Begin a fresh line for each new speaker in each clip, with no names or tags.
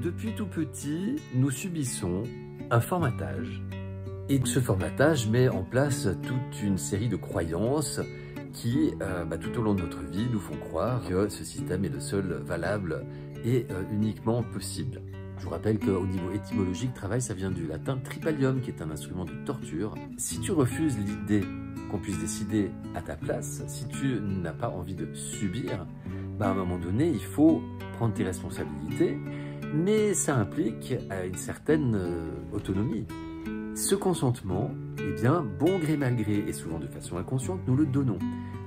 Depuis tout petit, nous subissons un formatage. Et ce formatage met en place toute une série de croyances qui, tout au long de notre vie, nous font croire que ce système est le seul valable et uniquement possible. Je vous rappelle qu'au niveau étymologique, travail, ça vient du latin tripalium, qui est un instrument de torture. Si tu refuses l'idée qu'on puisse décider à ta place, si tu n'as pas envie de subir, à un moment donné, il faut prendre tes responsabilités, mais ça implique une certaine autonomie. Ce consentement, bon gré mal gré, et souvent de façon inconsciente, nous le donnons.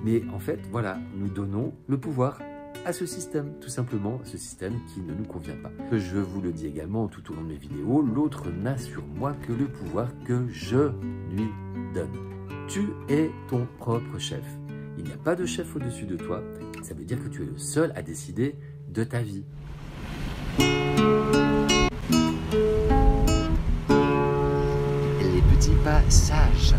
Mais en fait, voilà, nous donnons le pouvoir à ce système, tout simplement, ce système qui ne nous convient pas. Je vous le dis également tout au long de mes vidéos, l'autre n'a sur moi que le pouvoir que je lui donne. Tu es ton propre chef. Il n'y a pas de chef au-dessus de toi. Ça veut dire que tu es le seul à décider de ta vie.
Les petits passages.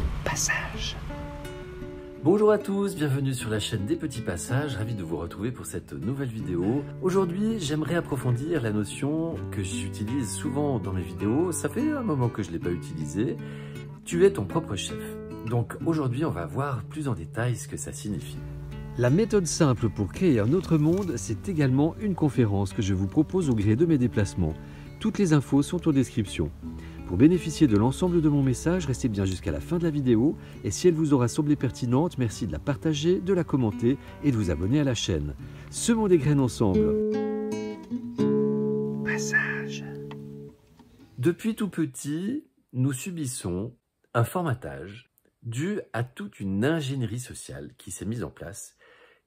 Bonjour à tous, bienvenue sur la chaîne des petits passages, ravi de vous retrouver pour cette nouvelle vidéo. Aujourd'hui, j'aimerais approfondir la notion que j'utilise souvent dans mes vidéos, ça fait un moment que je ne l'ai pas utilisée, tu es ton propre chef. Donc aujourd'hui, on va voir plus en détail ce que ça signifie. La méthode simple pour créer un autre monde, c'est également une conférence que je vous propose au gré de mes déplacements. Toutes les infos sont en description. Pour bénéficier de l'ensemble de mon message, restez bien jusqu'à la fin de la vidéo et si elle vous aura semblé pertinente, merci de la partager, de la commenter et de vous abonner à la chaîne. Semons des graines ensemble.
Passage.
Depuis tout petit, nous subissons un formatage dû à toute une ingénierie sociale qui s'est mise en place,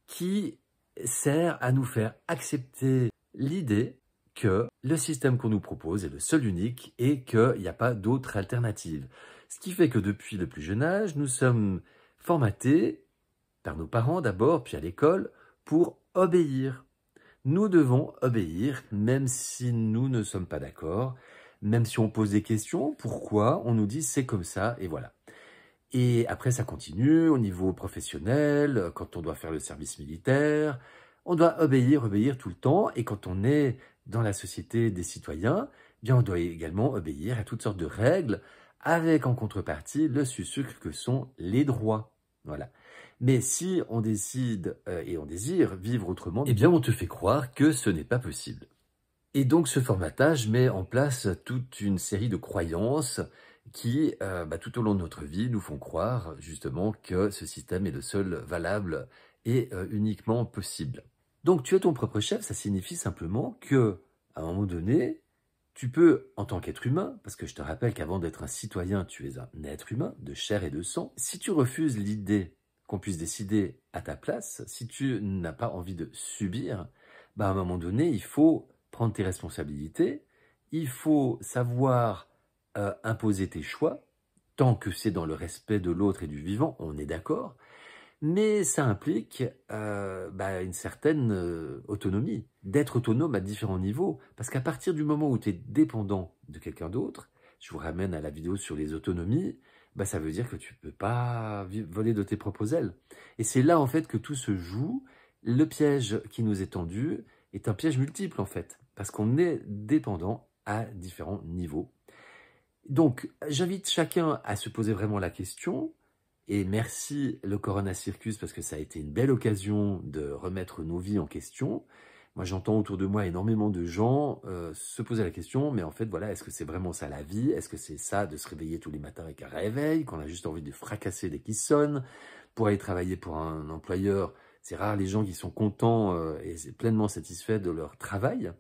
qui sert à nous faire accepter l'idée que le système qu'on nous propose est le seul unique et qu'il n'y a pas d'autre alternative. Ce qui fait que depuis le plus jeune âge, nous sommes formatés par nos parents d'abord, puis à l'école, pour obéir. Nous devons obéir, même si nous ne sommes pas d'accord, même si on pose des questions, pourquoi, on nous dit c'est comme ça, et voilà. Et après, ça continue au niveau professionnel, quand on doit faire le service militaire, on doit obéir tout le temps, et quand on est dans la société des citoyens, on doit également obéir à toutes sortes de règles, avec en contrepartie le sucre que sont les droits. Voilà. Mais si on décide et on désire vivre autrement, on te fait croire que ce n'est pas possible. Et donc ce formatage met en place toute une série de croyances qui, tout au long de notre vie, nous font croire justement que ce système est le seul valable et uniquement possible. Donc tu es ton propre chef, ça signifie simplement que, à un moment donné, tu peux, en tant qu'être humain, parce que je te rappelle qu'avant d'être un citoyen, tu es un être humain, de chair et de sang, si tu refuses l'idée qu'on puisse décider à ta place, si tu n'as pas envie de subir, à un moment donné, il faut prendre tes responsabilités, il faut savoir imposer tes choix, tant que c'est dans le respect de l'autre et du vivant, on est d'accord, mais ça implique une certaine autonomie, d'être autonome à différents niveaux, parce qu'à partir du moment où tu es dépendant de quelqu'un d'autre, je vous ramène à la vidéo sur les autonomies, ça veut dire que tu ne peux pas voler de tes propres ailes. Et c'est là en fait que tout se joue, le piège qui nous est tendu est un piège multiple en fait, parce qu'on est dépendant à différents niveaux. Donc j'invite chacun à se poser vraiment la question, et merci le Corona Circus parce que ça a été une belle occasion de remettre nos vies en question. Moi, j'entends autour de moi énormément de gens se poser la question, mais en fait, voilà, est-ce que c'est vraiment ça la vie? Est-ce que c'est ça de se réveiller tous les matins avec un réveil, qu'on a juste envie de fracasser dès qu'il sonne, pour aller travailler pour un employeur? C'est rare les gens qui sont contents et pleinement satisfaits de leur travail.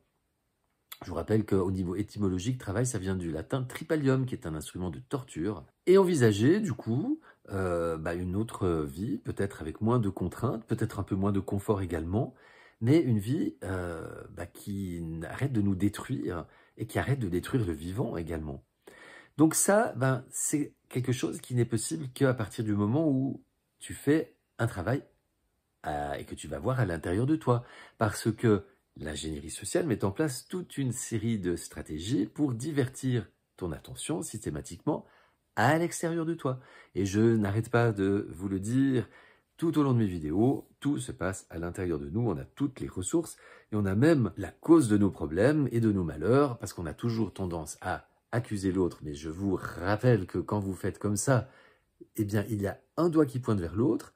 Je vous rappelle qu'au niveau étymologique, travail, ça vient du latin tripalium, qui est un instrument de torture. Et envisager, du coup, une autre vie, peut-être avec moins de contraintes, peut-être un peu moins de confort également, mais une vie qui arrête de nous détruire et qui arrête de détruire le vivant également. Donc ça, c'est quelque chose qui n'est possible qu'à partir du moment où tu fais un travail et que tu vas voir à l'intérieur de toi. Parce que l'ingénierie sociale met en place toute une série de stratégies pour divertir ton attention systématiquement à l'extérieur de toi. Et je n'arrête pas de vous le dire, Tout au long de mes vidéos, tout se passe à l'intérieur de nous, on a toutes les ressources et on a même la cause de nos problèmes et de nos malheurs parce qu'on a toujours tendance à accuser l'autre. Mais je vous rappelle que quand vous faites comme ça, eh bien, il y a un doigt qui pointe vers l'autre,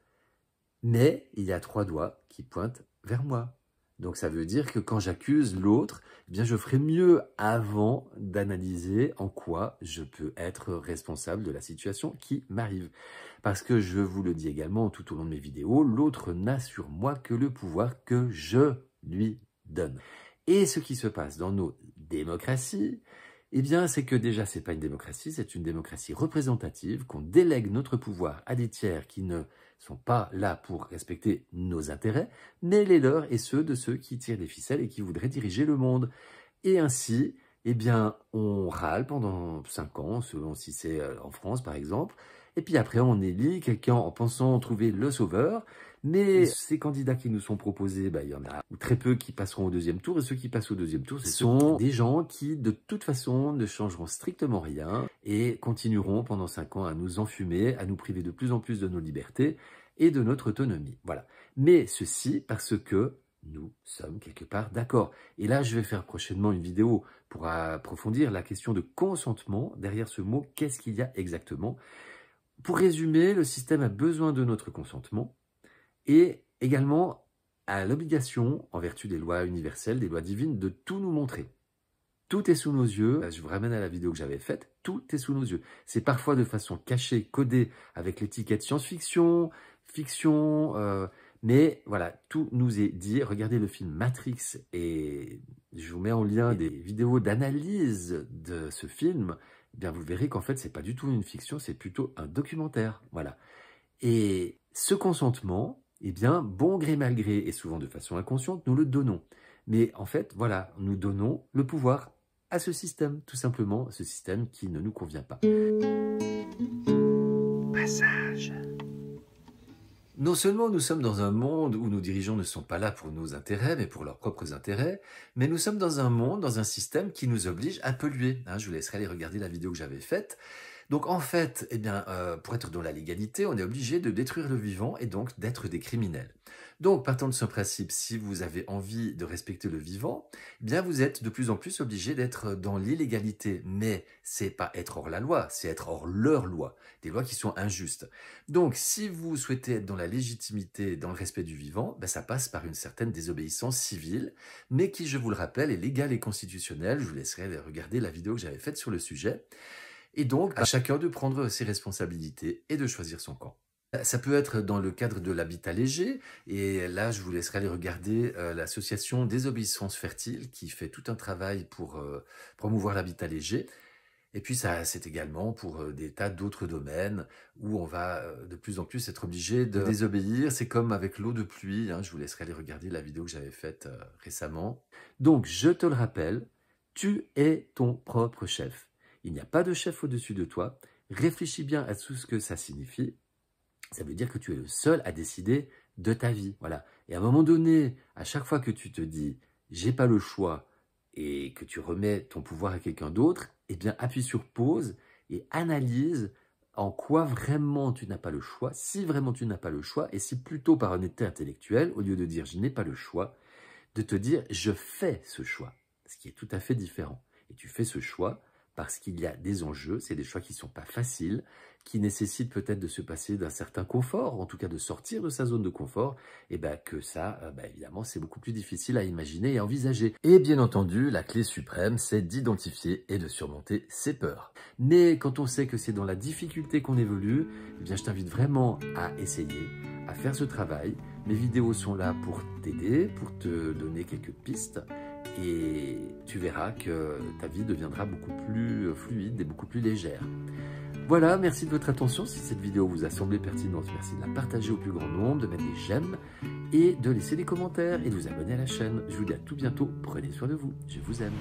mais il y a 3 doigts qui pointent vers moi. Donc ça veut dire que quand j'accuse l'autre, eh bien je ferai mieux avant d'analyser en quoi je peux être responsable de la situation qui m'arrive. Parce que je vous le dis également tout au long de mes vidéos, l'autre n'a sur moi que le pouvoir que je lui donne. Et ce qui se passe dans nos démocraties, eh bien c'est que déjà c'est pas une démocratie, c'est une démocratie représentative, qu'on délègue notre pouvoir à des tiers qui ne sont pas là pour respecter nos intérêts, mais les leurs et ceux de ceux qui tirent des ficelles et qui voudraient diriger le monde. Et ainsi, eh bien, on râle pendant 5 ans, selon si c'est en France par exemple, et puis après on élit quelqu'un en pensant trouver le sauveur, mais ces candidats qui nous sont proposés, il y en a ou très peu qui passeront au 2e tour, et ceux qui passent au 2e tour, ce sont des gens qui de toute façon ne changeront strictement rien et continueront pendant 5 ans à nous enfumer, à nous priver de plus en plus de nos libertés et de notre autonomie. Voilà. Mais ceci parce que nous sommes quelque part d'accord. Et là, je vais faire prochainement une vidéo pour approfondir la question de consentement. Derrière ce mot, qu'est-ce qu'il y a exactement? Pour résumer, le système a besoin de notre consentement et également a l'obligation, en vertu des lois universelles, des lois divines, de tout nous montrer. Tout est sous nos yeux. Je vous ramène à la vidéo que j'avais faite. Tout est sous nos yeux. C'est parfois de façon cachée, codée, avec l'étiquette science-fiction, fiction, mais voilà, tout nous est dit. Regardez le film Matrix et je vous mets en lien des vidéos d'analyse de ce film. Eh bien, vous verrez qu'en fait, c'est pas du tout une fiction, c'est plutôt un documentaire. Voilà. Et ce consentement, eh bien, bon gré mal gré et souvent de façon inconsciente, nous le donnons. Mais en fait, voilà, nous donnons le pouvoir à ce système, tout simplement, ce système qui ne nous convient pas.
Passage.
Non seulement nous sommes dans un monde où nos dirigeants ne sont pas là pour nos intérêts, mais pour leurs propres intérêts, mais nous sommes dans un monde, dans un système qui nous oblige à polluer. Je vous laisserai aller regarder la vidéo que j'avais faite. Donc en fait, eh bien, pour être dans la légalité, on est obligé de détruire le vivant et donc d'être des criminels. Donc partant de ce principe, si vous avez envie de respecter le vivant, eh bien vous êtes de plus en plus obligé d'être dans l'illégalité. Mais c'est pas être hors la loi, c'est être hors leur loi, des lois qui sont injustes. Donc si vous souhaitez être dans la légitimité, dans le respect du vivant, ça passe par une certaine désobéissance civile, mais qui, je vous le rappelle, est légale et constitutionnelle. Je vous laisserai regarder la vidéo que j'avais faite sur le sujet. Et donc, à chacun de prendre ses responsabilités et de choisir son camp. Ça peut être dans le cadre de l'habitat léger, et là, je vous laisserai aller regarder l'association Désobéissance Fertile, qui fait tout un travail pour promouvoir l'habitat léger. Et puis, ça, c'est également pour des tas d'autres domaines où on va de plus en plus être obligé de désobéir. C'est comme avec l'eau de pluie, je vous laisserai aller regarder la vidéo que j'avais faite récemment. Donc, je te le rappelle, tu es ton propre chef. Il n'y a pas de chef au-dessus de toi. Réfléchis bien à tout ce que ça signifie. Ça veut dire que tu es le seul à décider de ta vie. Voilà. Et à un moment donné, à chaque fois que tu te dis « j'ai pas le choix » et que tu remets ton pouvoir à quelqu'un d'autre, eh bien appuie sur pause et analyse en quoi vraiment tu n'as pas le choix, si vraiment tu n'as pas le choix, et si plutôt par honnêteté intellectuelle, au lieu de dire « je n'ai pas le choix », de te dire « je fais ce choix », ce qui est tout à fait différent. Et tu fais ce choix parce qu'il y a des enjeux, c'est des choix qui ne sont pas faciles, qui nécessitent peut-être de se passer d'un certain confort, en tout cas de sortir de sa zone de confort, et que ça, évidemment, c'est beaucoup plus difficile à imaginer et à envisager. Et bien entendu, la clé suprême, c'est d'identifier et de surmonter ses peurs. Mais quand on sait que c'est dans la difficulté qu'on évolue, eh bien, je t'invite vraiment à essayer, à faire ce travail. Mes vidéos sont là pour t'aider, pour te donner quelques pistes, et tu verras que ta vie deviendra beaucoup plus fluide et beaucoup plus légère. Voilà, merci de votre attention. Si cette vidéo vous a semblé pertinente, merci de la partager au plus grand nombre, de mettre des j'aime et de laisser des commentaires et de vous abonner à la chaîne. Je vous dis à tout bientôt, prenez soin de vous, je vous aime.